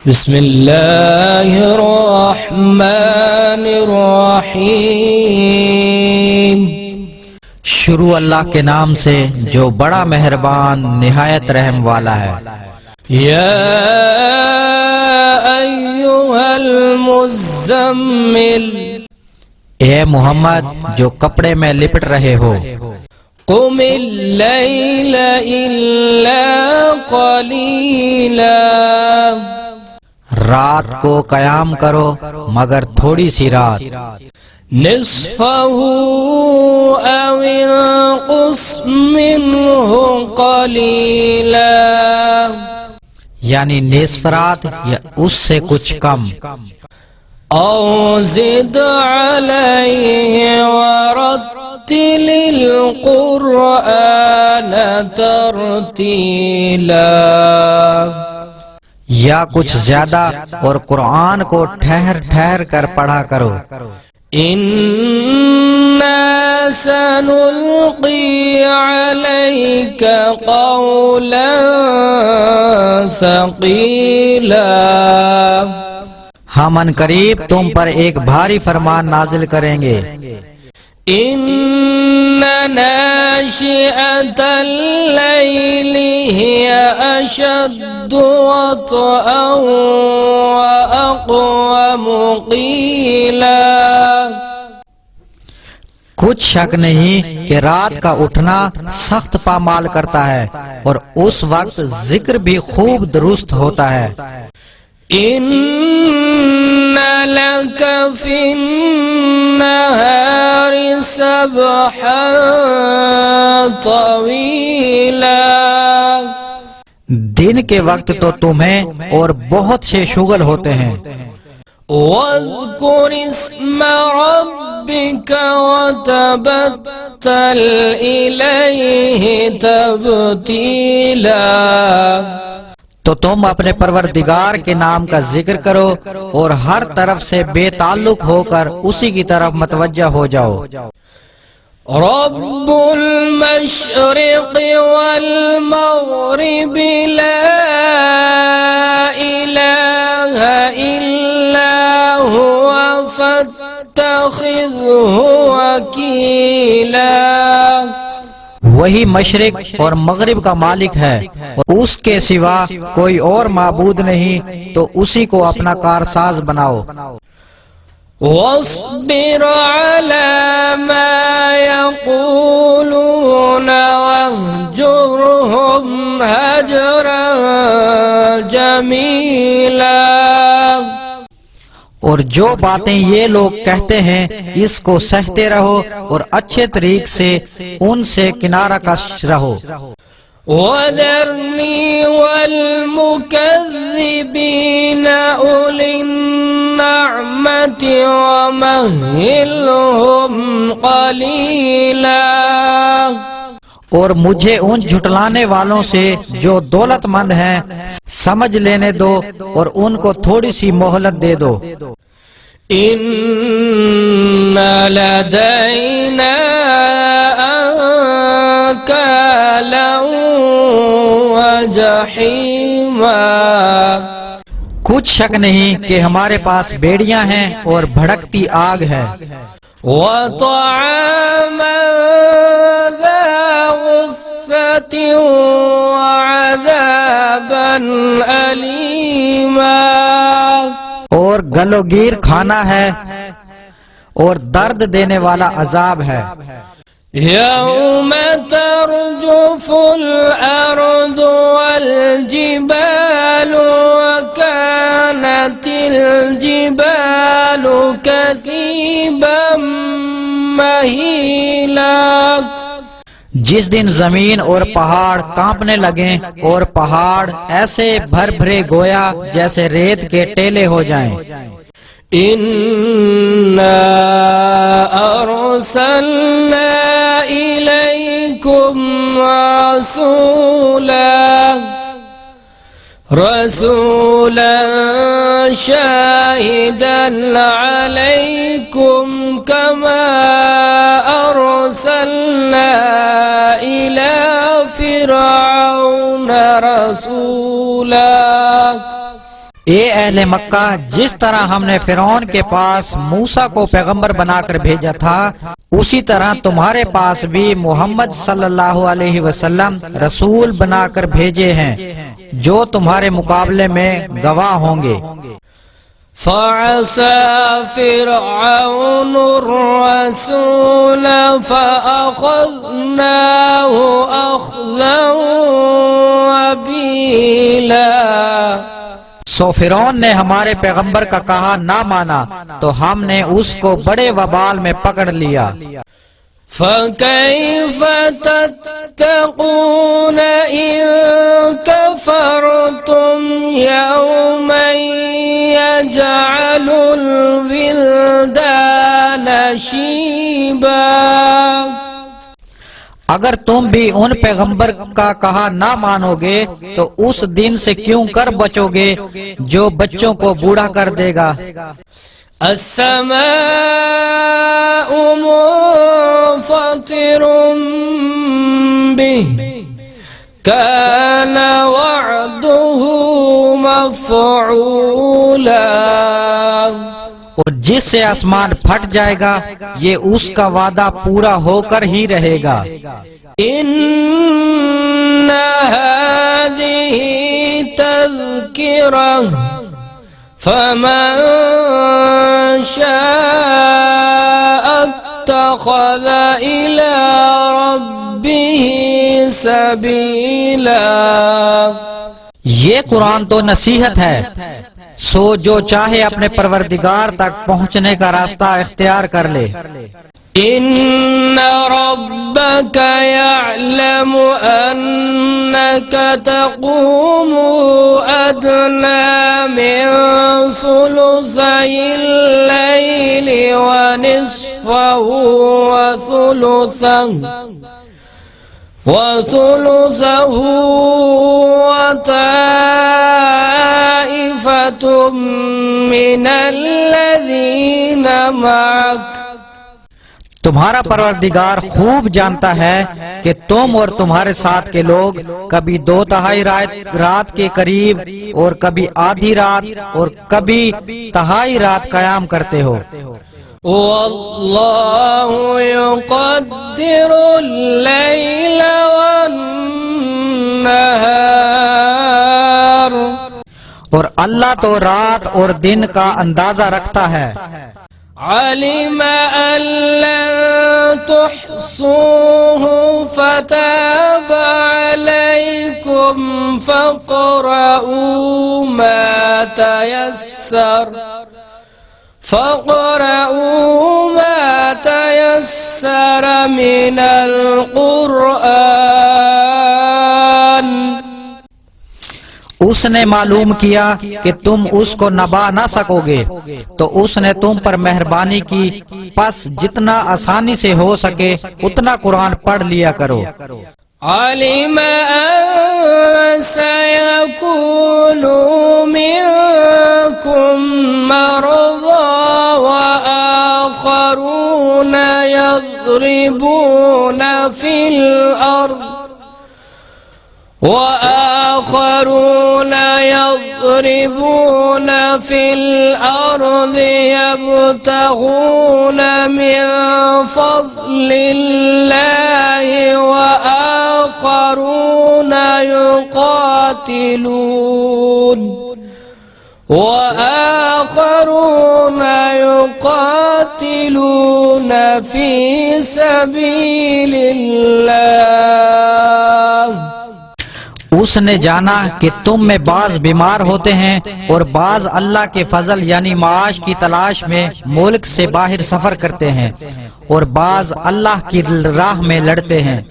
بسم اللہ الرحمن الرحیم۔ شروع اللہ کے نام سے جو بڑا مہربان نہایت رحم والا ہے۔ یا ایھا المزمل، اے محمد جو کپڑے میں لپٹ رہے ہو، قم اللیل الا قلیلا، رات کو قیام کرو مگر تھوڑی سی رات، نصفہ او انقص منہ قلیلا، یعنی نصف رات یا اس سے کچھ کم، او زد علیہ ورتل القرآن ترتیلا، یا کچھ زیادہ اور قرآن کو ٹھہر ٹھہر کر پڑھا کرو۔ اِنَّا سَنُلْقِي عَلَيْكَ قَوْلًا ثَقِيلًا، ہم ان قریب تم پر ایک بھاری فرمان نازل کریں گے۔ إِنَّ نَاشِئَةَ اللَّيْلِ هِيَ أَشَدُّ وَطْئًا وَأَقْوَمُ قِيلًا، کچھ شک نہیں کہ رات کا اٹھنا سخت پامال کرتا ہے اور اس وقت ذکر بھی خوب درست ہوتا ہے۔ إِنَّ لَكَ فِي النَّهَارِ سَبْحًا طَوِيلًا، دن کے وقت تو تمہیں اور بہت سے شغل ہوتے ہیں۔ وَاذْكُرِ اسْمَ رَبِّكَ وَتَبَتَّلْ إِلَيْهِ تَبْتِيلًا، تو تم اپنے پروردگار کے نام کا ذکر کرو اور ہر طرف سے بے تعلق ہو کر اسی کی طرف متوجہ ہو جاؤ۔ رب المشرق والمغرب لا إله إلا هو فاتخذه وكيلا، وہی مشرق اور مغرب کا مالک ہے اور اس کے سوا کوئی اور معبود نہیں، تو اسی کو اپنا کارساز بناؤ۔ واصبر على ما يقولون واهجرهم هجرا جميلا، اور جو باتیں یہ لوگ کہتے ہیں اس کو سہتے رہو اور اچھے طریق سے ان سے کنارہ کش رہو۔ وَذَرْنِي وَالْمُكَذِّبِينَ أُولِي النَّعْمَةِ وَمَهِّلْهُمْ قَلِيلًا، اور مجھے ان جھٹلانے والوں سے جو دولت مند ہیں سمجھ لینے دو اور ان کو تھوڑی سی مہلت دے دو۔ إِنَّ لَدَيْنَا أَنكَالًا وَجَحِيمًا، کچھ شک نہیں کہ ہمارے پاس بیڑیاں ہیں اور بھڑکتی آگ ہے۔ وَطَعَامًا ذَا غُصَّةٍ وَعَذَابًا أَلِيمًا، اور گلو گیر کھانا ہے اور درد دینے والا عذاب ہے۔ يَوْمَ تَرْجُفُ الْأَرْضُ وَالْجِبَالُ وَكَانَتِ الْجِبَالُ كَثِيبًا مَهِيلًا، جس دن زمین اور پہاڑ کانپنے لگیں اور پہاڑ ایسے بھر بھرے گویا جیسے ریت کے ٹیلے ہو جائیں۔ إِنَّا أَرْسَلْنَا إِلَيْكُمْ رَسُولًا شَاهِدًا عَلَيْكُمْ كَمَا أَرْسَلْنَا إِلَى فِرْعَوْنَ رَسُولًا، اے اہل مکہ، جس طرح ہم نے فرعون کے پاس موسیٰ کو پیغمبر بنا کر بھیجا تھا، اسی طرح تمہارے پاس بھی محمد صلی اللہ علیہ وسلم رسول بنا کر بھیجے ہیں جو تمہارے مقابلے میں گواہ ہوں گے۔ فعصى فرعون الرسول فأخذناه أخذا وبيلا۔ سو فرعون نے ہمارے پیغمبر کا کہا نہ مانا تو ہم نے اس کو بڑے وبال میں پکڑ لیا۔ فكيف تتقون إن كفرتم يوما يجعل الولدان شيبا۔ اگر تم بھی ان پیغمبر کا کہا نہ مانو گے تو اس دن سے کیوں کر بچو گے جو بچوں کو بوڑھا کر دے گا۔ السماء منفطر به كان وعده مفعولا۔ اور جس سے آسمان پھٹ جائے گا یہ اس کا وعدہ پورا ہو کر ہی رہے گا۔ ان هذه تذکرہ فمن شاء اتخذ إلى ربه سبیلا۔ یہ قرآن تو نصیحت ہے، سو جو چاہے اپنے پروردگار تک پہنچنے کا راستہ اختیار کر لے۔ ان ربك يعلم انك تقوم ادنى من ثلثي الليل ونصفه وثلثه وطائفة من الذين معك۔ تمہارا پروردگار خوب جانتا ہے کہ تم اور تمہارے ساتھ کے لوگ کبھی 2/3 رات کے قریب اور کبھی آدھی رات اور کبھی تہائی رات قیام کرتے ہو۔ واللہ یقدر اللیل والنہار۔ اور اللہ تو رات اور دن کا اندازہ رکھتا ہے۔ علم ان لن تحصوه فتاب عليكم فاقرؤوا ما تيسر من القرآن۔ اس نے معلوم کیا کہ تم اس کو نبا نہ سکو گے تو اس نے تم پر مہربانی کی، پس جتنا آسانی سے ہو سکے اتنا قرآن پڑھ لیا کرو۔ علم ان سيكون منكم مرضى وآخرون يضربون في الأرض يبتغون من فضل الله وآخرون يقاتلون في سبيل الله۔ اس نے جانا کہ تم میں بعض بیمار ہوتے ہیں اور بعض اللہ کے فضل یعنی معاش کی تلاش میں ملک سے باہر سفر کرتے ہیں اور بعض اللہ کی راہ میں لڑتے ہیں۔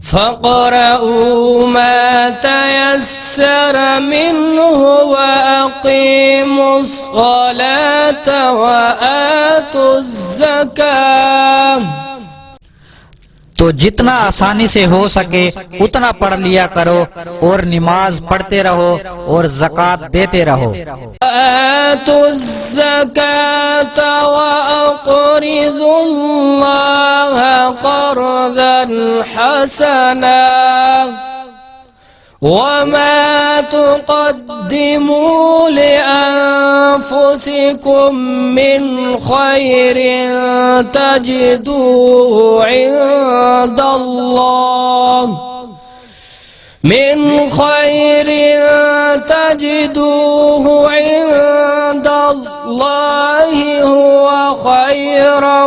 فَاقْرَؤُوا مَا تَيَسَّرَ مِنْهُ وَأَقِيمُوا الصَّلَاةَ وَآتُوا الزَّكَاةَ۔ تو جتنا آسانی سے ہو سکے اتنا پڑھ لیا کرو اور نماز پڑھتے رہو اور زکوٰۃ دیتے رہو۔ وَآتُوا الزَّكَاةَ وَأَقْرِضُوا اللَّهَ قَرْضًا حَسَنًا وما تقدموا لأنفسكم من خير تجدوه عند الله هو خيرا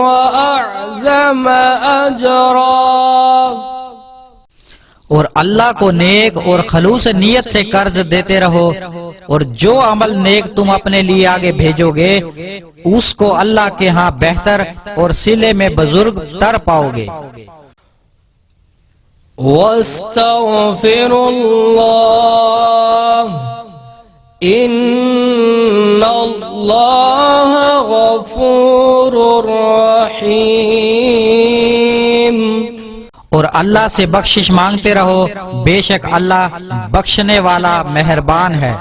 وأعظم أجرا۔ اور اللہ کو نیک اور خلوص نیت سے قرض دیتے رہو، اور جو عمل نیک تم اپنے لیے آگے بھیجو گے اس کو اللہ کے ہاں بہتر اور صلے میں بزرگ تر پاؤ گے۔ واستغفر اللہ ان اللہ غفور رحیم۔ اور اللہ سے بخشش مانگتے رہو، بے شک اللہ بخشنے والا مہربان ہے۔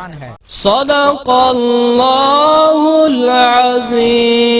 صدق اللہ العظیم۔